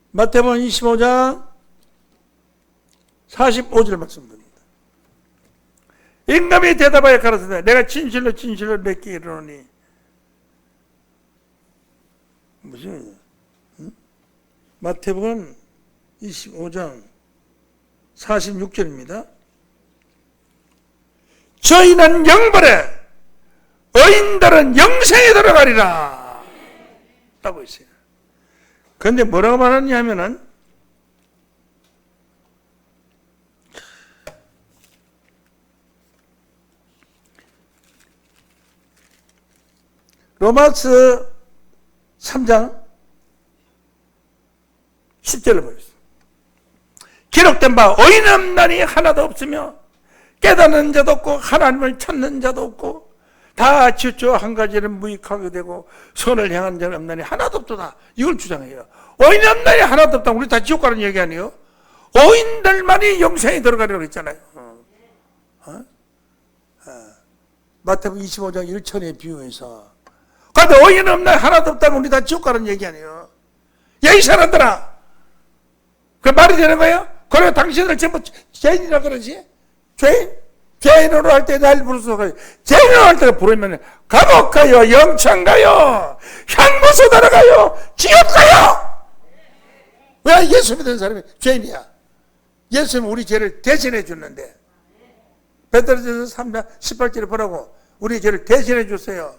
A: 마태복음 25장 45절 말씀드립니다. 임금이 대답하여 가라사대 내가 진실로 진실로 맺게 이르노니, 무슨 마태복음 25장 46절입니다. 저희는 영벌에 의인들은 영생에 들어가리라 라고 있어요. 그런데 뭐라고 말하냐 하면은, 로마서 3장 10절을 보겠습니다. 기록된 바 의인 없나니 하나도 없으며 깨닫는 자도 없고 하나님을 찾는 자도 없고 다 지어져 한 가지는 무익하게 되고 선을 향한 자는 없나니 하나도 없도다. 이걸 주장해요. 의인 없나니 하나도 없다. 우리 다 지옥 가는 얘기 아니에요? 의인들만이 영생에 들어가려고 했잖아요. 마태복음 25장 1천에 비유해서. 그런데 의인 없나니 하나도 없다면 우리 다 지옥 가는 얘기 아니에요? 야, 이 사람들아, 그 말이 되는 거예요? 그래 당신을 전부 죄인이라 그러지? 죄인으로 할 때 날 부르서 가요. 죄인으로 할 때 부르면 감옥 가요, 영창 가요, 향무소 들어가요, 지옥 가요. 왜? 예수 믿는 사람이 죄인이야. 예수는 우리 죄를 대신해 줬는데, 베드로전서 3장 18절에 보라고. 우리 죄를 대신해 줬어요.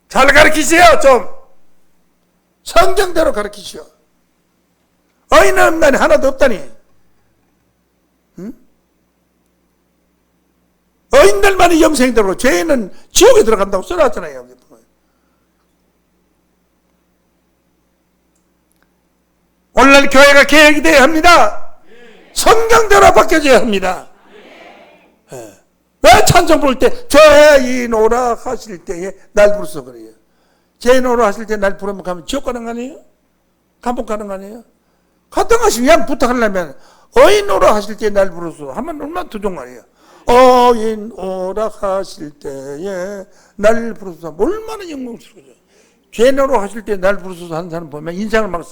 A: 잘 가르치세요. 좀 성경대로 가르치시오. 의인 없나니 하나도 없다니. 응? 의인들만이 영생에 들어가고 죄인은 지옥에 들어간다고 써놨잖아요. 여기. 오늘날 교회가 개혁이 되어야 합니다. 성경대로 바뀌어져야 합니다. 네. 왜 찬송 부를 때 죄인오라 하실 때에 날 부르서 그래요? 죄인오라 하실 때 날 부르면 가면 지옥 가는 거 아니에요? 감옥 가는 거 아니에요? 가등하시 양 부탁하려면 어인오라 하실 때 날 부르소 하면 얼마나 두종말이에요. 어인오라 하실 때에 날 부르소 얼마나 영광스러워요. 죄노로 하실 때 날 부르소서 하는 사람 보면 인상을 막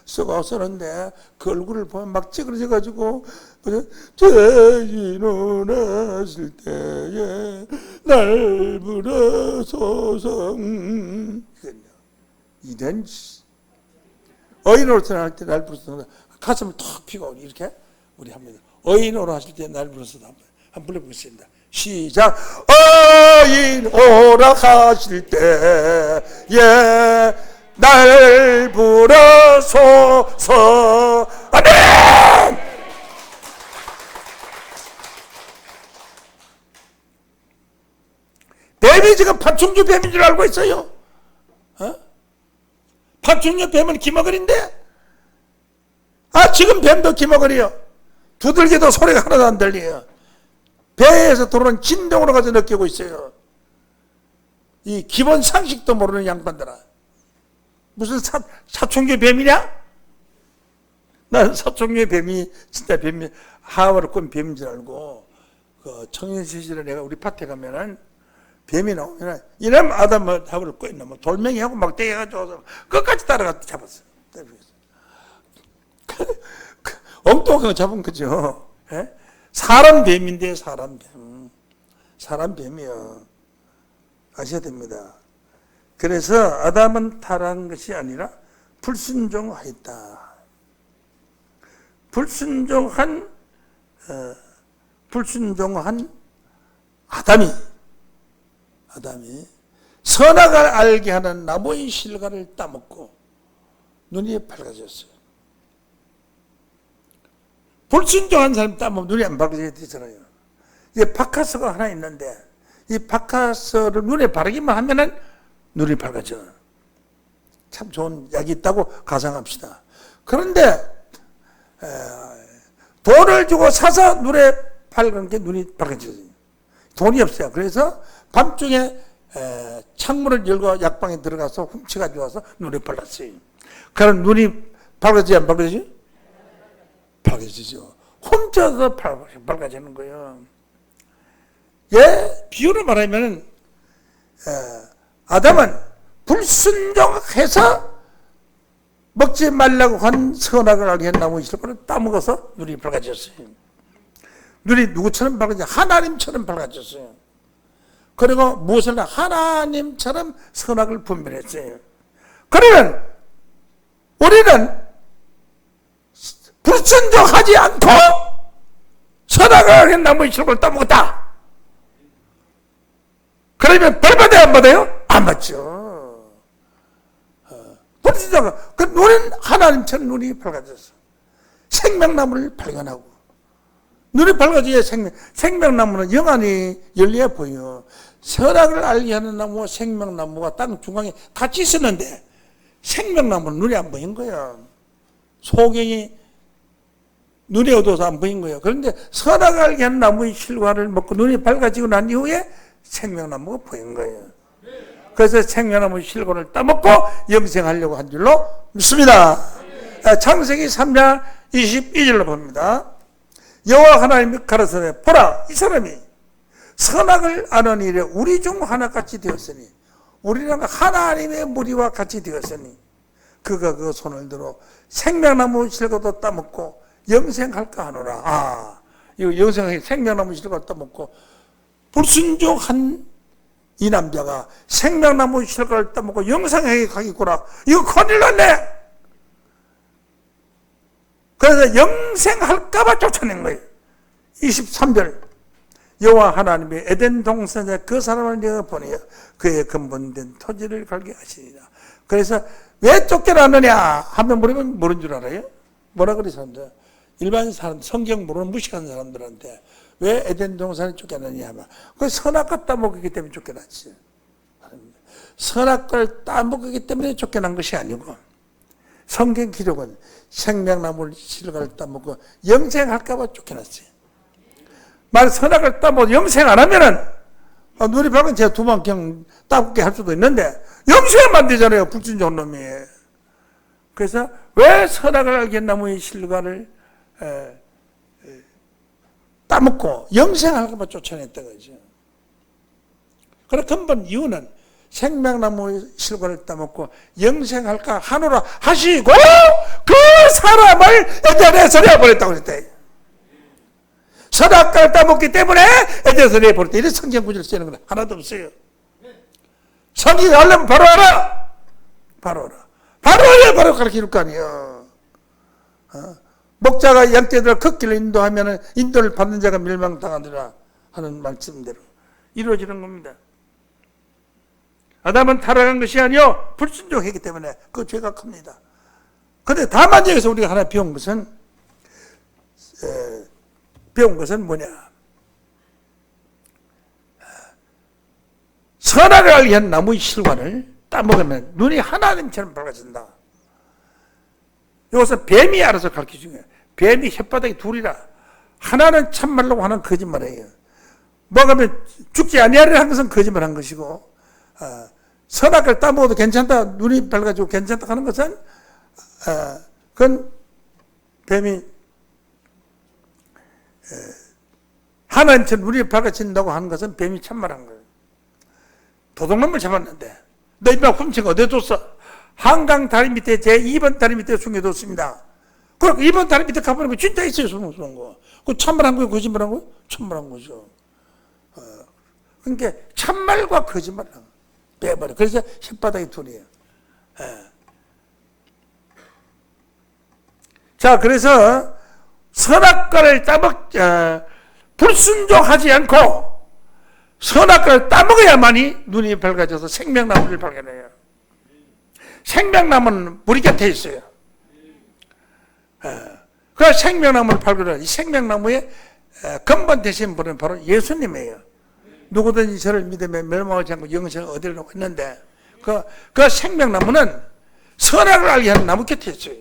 A: 쓰는데 그 얼굴을 보면 막 찌그러져가지고 죄노로 하실 때에 날 부르소서 이런 어인으로 할 때 날 부르소서 가슴을 탁 피고 이렇게 우리 합니다. 어인으로 하실 때 날 부르소서 한번 불러보겠습니다. 시작. 어인오라 하실 때에 날 부르소서. 아멘. 뱀이 지금 파충류 뱀인 줄 알고 있어요. 파충류 뱀은 기머거리인데 지금 뱀도 기머거리요. 두들겨도 소리가 하나도 안 들려요. 배에서 들어오는 진동으로 가서 느끼고 있어요. 이 기본 상식도 모르는 양반들아. 무슨 사총류 뱀이냐? 나는 사총류 뱀이 진짜 뱀이 하와를 꾼 뱀인 줄 알고 그 청년 시절에 내가 우리 밭에 가면은 뱀이 나오면 이놈 아담을 하와를 꾼 놈 돌멩이하고 막 떼가지고 끝까지 따라가 잡았어요. 엉뚱한 거 잡은 거죠. 예? 사람 뱀인데 사람 뱀. 사람 뱀이요. 아셔야 됩니다. 그래서 아담은 타락한 것이 아니라 불순종하였다. 불순종한 아담이 선악을 알게 하는 나무의 실과를 따먹고 눈이 밝아졌어요. 불순종한 사람이 따먹으면 눈이 안 밝아져야 되잖아요. 이게 박하서가 하나 있는데 이 박하서를 눈에 바르기만 하면은 눈이 밝아져. 참 좋은 약이 있다고 가상합시다. 그런데 돈을 주고 사서 눈에 밝은 게 눈이 밝아져요. 돈이 없어요. 그래서 밤중에 창문을 열고 약방에 들어가서 훔쳐가지고 와서 눈이 밝았어요. 그럼 눈이 밝아지지 안 밝아지죠? 밝아지죠. 훔쳐서 밝아지는 거예요. 비유로 말하면 아담은 불순종해서 먹지 말라고 한 선악을 알게 한 나무 실과를 따먹어서 눈이 밝아졌어요. 눈이 누구처럼 밝아졌어요? 하나님처럼 밝아졌어요. 그리고 무엇을 하나님처럼 선악을 분별했어요. 그러면 우리는 불순종하지 않고 선악을 알게 한 나무 실과를 따먹었다. 그러면 벌 받아요, 안 받아요? 안 받죠. 불순종. 그 눈은 하나님처럼 눈이 밝아졌어. 생명나무를 발견하고. 눈이 밝아져야 생명나무는 영안이 열려야 보여. 선악을 알게 하는 나무와 생명나무가 땅 중앙에 같이 있었는데 생명나무는 눈이 안 보인 거야. 소경이 눈이 어두워서 안 보인 거예요. 그런데 선악을 알게 하는 나무의 실과를 먹고 눈이 밝아지고 난 이후에 생명나무가 보인 거예요. 그래서 생명나무 실과를 따먹고 영생하려고 한 줄로 믿습니다. 창세기 3장 22절로 봅니다. 여호와 하나님이 가라사대 보라 이 사람이 선악을 아는 일에 우리 중 하나같이 되었으니 우리는 하나님의 무리와 같이 되었으니 그가 그 손을 들어 생명나무 실과도 따먹고 영생할까 하노라. 이거 영생하게 생명나무 실과를 따먹고 불순종한 이 남자가 생명나무 실과를 따먹고 영생하게 가겠구나. 이거 큰일 났네. 그래서 영생할까봐 쫓아낸 거예요. 23절 여호와 하나님이 에덴 동산에 그 사람을 내어 보내어 그의 근본된 토지를 갈게 하시니라. 그래서 왜 쫓겨났느냐 하면 물으면 모르는 줄 알아요? 뭐라 그래 사람들? 일반 사람 성경 모르는 무식한 사람들한테 왜 에덴 동산에 쫓겨났냐 하면 그 선악과 따먹기 때문에 쫓겨났지. 선악과를 따먹기 때문에 쫓겨난 것이 아니고 성경 기록은 생명나무 실과를 따먹고 영생할까 봐 쫓겨났어요. 선악을 따먹고 영생 안 하면은 눈이 밝은 제가 두번 그냥 따먹게 할 수도 있는데 영생을 만들잖아요. 불순종한 놈이. 그래서 왜 선악을 알게 나무의 실과를 따먹고 영생할까봐 쫓아냈다 거죠. 그런 근본 이유는 생명나무의 실과를 따먹고 영생할까 하노라 하시고 그 사람을 에덴에서 내버렸다고 그랬다. 선악과를 따먹기 때문에 에덴에서 내버렸다. 이런 성경 구절을 쓰는 건 하나도 없어요. 성경이 하려면 바로 알아. 바로 알아. 바로 알아야 바로 가르쳐 줄 거 아니에요. 목자가 양떼들을 걷기를 인도하면 인도를 받는 자가 멸망당하리라 하는 말씀대로 이루어지는 겁니다. 아담은 타락한 것이 아니요 불순종했기 때문에 그 죄가 큽니다. 그런데 다만 여기서 우리가 하나 배운 것은 뭐냐? 선악을 알게 한 나무의 실과를 따먹으면 눈이 하나님처럼 밝아진다. 이것은 뱀이 알아서 가르쳐준 거예요. 뱀이 혓바닥이 둘이라 하나는 참말로 하나는 거짓말이에요. 먹으면 죽지 아니하리라 한 것은 거짓말한 것이고 선악을 따먹어도 괜찮다, 눈이 밝아지고 괜찮다 하는 것은 그건 뱀이 하나님처럼 눈이 밝아진다고 하는 것은 뱀이 참말한 거예요. 도둑놈을 잡았는데 너 이마 훔친 거 어디에 뒀어? 한강 다리 밑에 제 2번 다리 밑에 숨겨뒀습니다. 그럼 2번 다리 밑에 가보는 거 진짜 있어요. 숨은 거. 그 참말한 거예요? 거짓말한 거예요? 참말한 거죠. 그러니까 참말과 거짓말을 빼버려. 그래서 혓바닥이 둘이에요. 자, 그래서 선악과를 불순종하지 않고 선악과를 따먹어야만이 눈이 밝아져서 생명나무를 발견해요. 생명나무는 우리 곁에 있어요. 그 생명나무를 발견해요. 이 생명나무의 근본 되신 분은 바로 예수님이에요. 누구든지 저를 믿으면 멸망하지 않고 영생을 얻으려고 했는데 그 생명나무는 선악을 알게 하는 나무 곁에 있어요.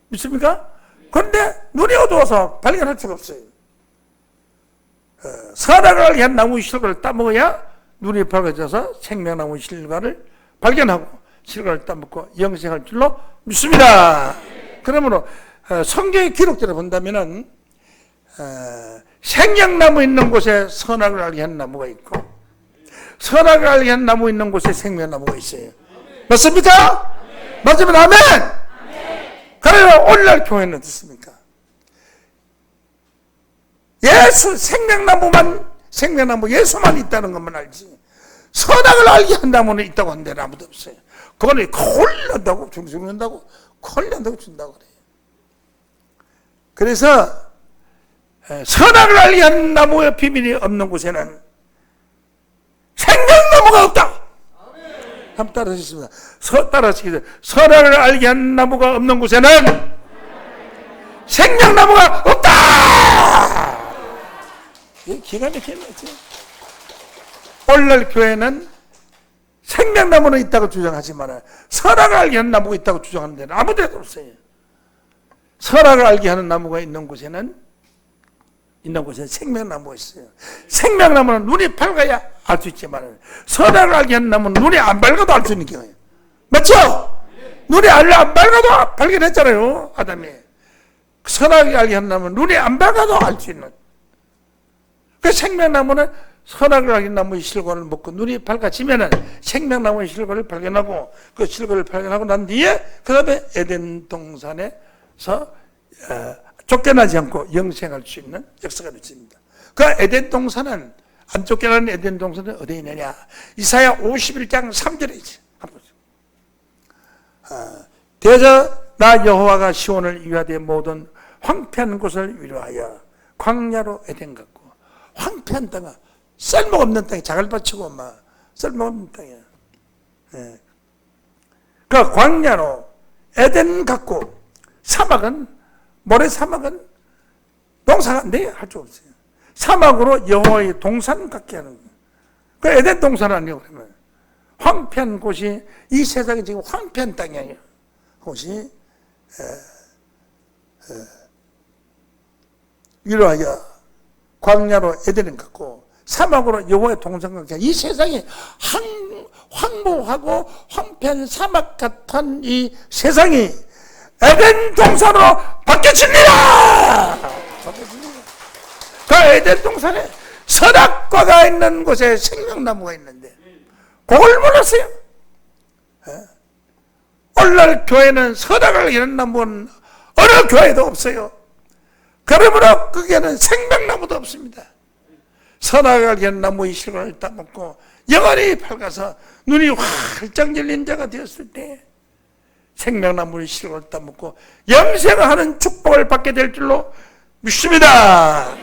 A: 믿습니까? 그런데 눈이 어두워서 발견할 수가 없어요. 선악을 알게 하는 나무의 실과를 따먹어야 눈이 밝아져서 생명나무의 실과를 발견하고 실과를 따먹고 영생할 줄로 믿습니다. 그러므로 성경의 기록대로 본다면은 생명나무 있는 곳에 선악을 알게 하는 나무가 있고 선악을 알게 하는 나무 있는 곳에 생명나무가 있어요. 맞습니까? 맞으면 아멘! 그래서 오늘날 교회는 어떻습니까? 생명나무 예수만 있다는 것만 알지 선악을 알게 한 나무는 있다고 하는 데는 아무도 없어요. 그거는 콜난다고 죽는다고 콜난다고 준다고 그래요. 그래서 선악을 알게 한 나무의 비밀이 없는 곳에는 생명나무가 없다. 한번 따라하시겠습니다. 따라하시겠습니다. 선악을 알게 한 나무가 없는 곳에는 생명나무가 없다. 기가 막히겠지. 오늘날 교회는 생명나무는 있다고 주장하지만 선악을 알게 하는 나무가 있다고 주장하는 데는 아무 데도 없어요. 선악을 알게 하는 나무가 있는 곳에는 생명나무가 있어요. 생명나무는 눈이 밝아야 알 수 있지만 선악을 알게 하는 나무는 눈이 안 밝아도 알 수 있는 경우예요. 맞죠? 눈이 안 밝아도 발견했잖아요. 아담이. 선악을 알게 하는 나무는 눈이 안 밝아도 알 수 있는. 그 생명나무는 선악을 알게 하는 나무의 실과를 먹고 눈이 밝아지면은 생명나무의 실과를 발견하고 그 실과를 발견하고 난 뒤에 그 다음에 에덴 동산에서 쫓겨나지 않고 영생할 수 있는 역사가 있습니다. 그 에덴 동산은 안 쫓겨나는 에덴 동산은 어디에 있느냐? 이사야 51장 3절에 있지. 대저 나 여호와가 시온을 위하되 모든 황폐한 곳을 위로하여 광야로 에덴 같고 황폐한 땅은 쓸모없는 땅이 자갈밭이고 막 쓸모없는 땅이야. 그 광야로 에덴 같고 사막은 모래사막은 농사가 안 돼요. 할 수 없어요. 사막으로 여호와의 동산 같게 하는 거예요. 그 에덴 동산 아니에요. 그러면 황폐한 곳이 이 세상에 지금 황폐한 땅이에요. 곳이 위로하여 광야로 에덴은 같고 사막으로 여호와의 동산과 같이 이 세상이 황무하고 황폐한 사막 같은 이 세상이 에덴 동산으로 바뀌어집니다. 그 에덴 동산에 선악과가 있는 곳에 생명나무가 있는데 그걸 몰랐어요. 오늘날 교회는 선악을 이런 나무는 어느 교회도 없어요. 그러므로 거기에는 생명나무도 없습니다. 선악을 이런 나무의 실과를 따먹고 영원히 밝아서 눈이 활짝 열린 자가 되었을 때 생명나무의 실과를 따먹고 영생하는 축복을 받게 될 줄로 믿습니다.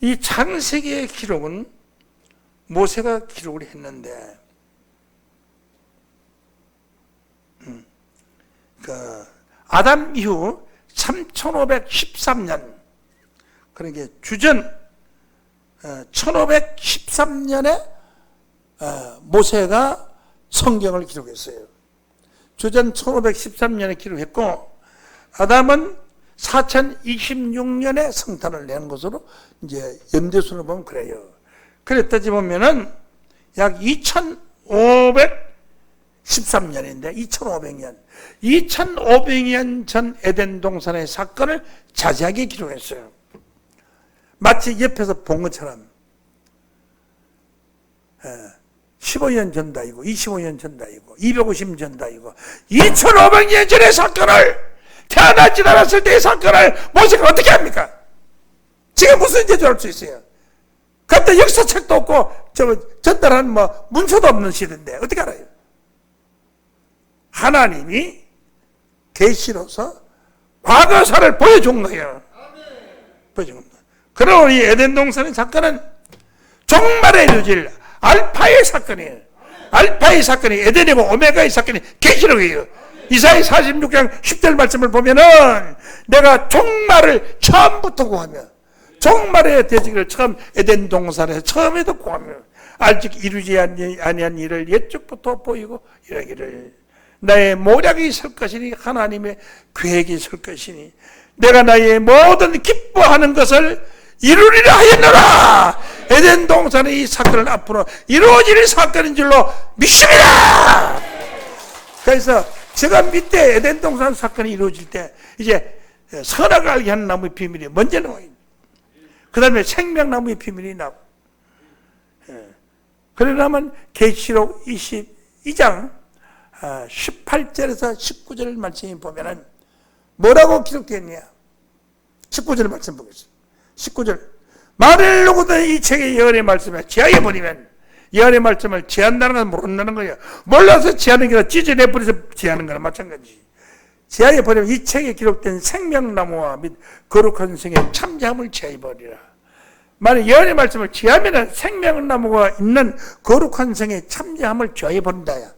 A: 이 창세기의 기록은 모세가 기록을 했는데 아담 이후 3513년 그러니까 주전 1513년에 모세가 성경을 기록했어요. 주전 1513년에 기록했고 아담은 4026년에 성탄을 낸 것으로 이제 연대순을 보면 그래요. 그래 따지 보면은 약 2513년인데 2500년 전 에덴 동산의 사건을 자세하게 기록했어요. 마치 옆에서 본 것처럼 15년 전도 아니고 25년 전도 아니고 250년 전도 아니고 2500년 전의 사건을 태어나지 않았을 때의 사건을 모세가 어떻게 합니까? 지금 무슨 제조할 수 있어요? 그때 역사책도 없고 전달하는 문서도 없는 시대인데 어떻게 알아요? 하나님이 계시로서 과거사를 보여준 거예요. 보여준 겁니다. 그러므로 이 에덴 동산의 사건은 종말에 이루어질 알파의 사건이에요. 알파의 사건이 에덴이고 오메가의 사건이 계시록이에요. 이사야 46장 10절 말씀을 보면은 내가 종말을 처음부터 구하며 종말의 되시기를 처음 에덴 동산에서 처음에도 구하며 아직 이루지 아니한 일을 옛적부터 보이고 이러기를 나의 모략이 있을 것이니 하나님의 계획이 있을 것이니 내가 나의 모든 기뻐하는 것을 이루리라 하였노라. 에덴 동산의 이 사건은 앞으로 이루어질 사건인 줄로 믿습니다. 그래서 제가 밑에 에덴 동산 사건이 이루어질 때 이제 선악을 알게 하는 나무의 비밀이 먼저 나와요. 그 다음에 생명나무의 비밀이 나오고 그러려면 계시록 22장 18절에서 19절 말씀을 보면은 뭐라고 기록되어 있냐? 19절 말씀 보겠습니다. 19절 말을 놓고도 이 책의 여호와의 말씀에 제하여 버리면 여호와의 말씀을 제한다는 건 모른다는 거예요. 몰라서 제하는 게 아니라 찢어내버려서 제하는 거나 마찬가지. 제하여 버리면 이 책에 기록된 생명나무와 및 거룩한 성의 참잠을 제하여 버리라. 만약 여호와의 말씀을 제하면 생명나무가 있는 거룩한 성의 참잠을 제하여 버린다야.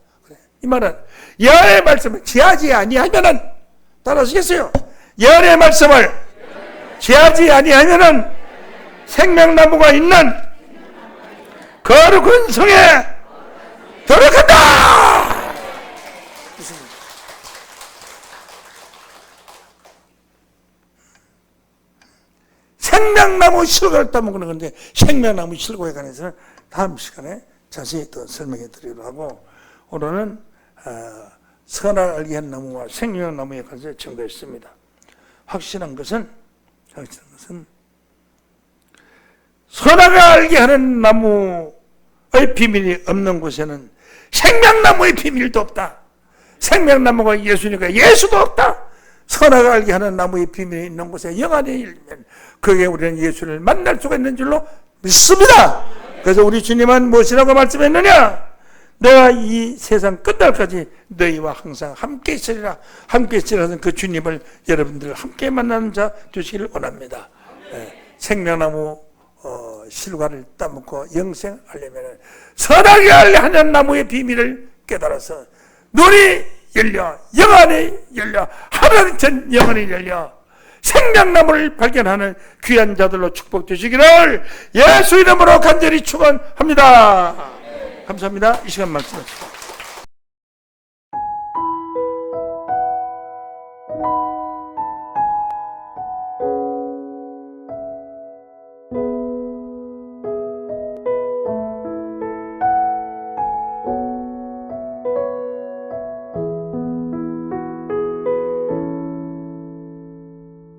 A: 이 말은 여호와의 말씀을 제하지 아니하면은 따라하시겠어요? 여호와의 말씀을 제하지 아니하면은 생명나무가 있는 거룩한 성에 들어간다. 생명나무 실과를 따먹는 건데 생명나무 실과에 관해서는 다음 시간에 자세히 또 설명해 드리도록 하고 오늘은 선악을 알게 한 나무와 생명나무에 관해서 증거했습니다. 확실한 것은 선악을 알게 하는 나무의 비밀이 없는 곳에는 생명나무의 비밀도 없다. 생명나무가 예수니까 예수도 없다. 선악을 알게 하는 나무의 비밀이 있는 곳에 영안이 열리면 거기에 우리는 예수를 만날 수가 있는 줄로 믿습니다. 그래서 우리 주님은 무엇이라고 말씀했느냐? 내가 이 세상 끝날까지 너희와 항상 함께 있으리라. 함께 있으리라는 그 주님을 여러분들 함께 만나는 자 되시기를 원합니다. 생명나무 실과를 따먹고 영생하려면 선악을 알게 하는 나무의 비밀을 깨달아서 눈이 열려 영안이 열려 하늘 전 영안이 열려 생명나무를 발견하는 귀한 자들로 축복되시기를 예수 이름으로 간절히 축원합니다. 감사합니다. 이 시간 말씀하시고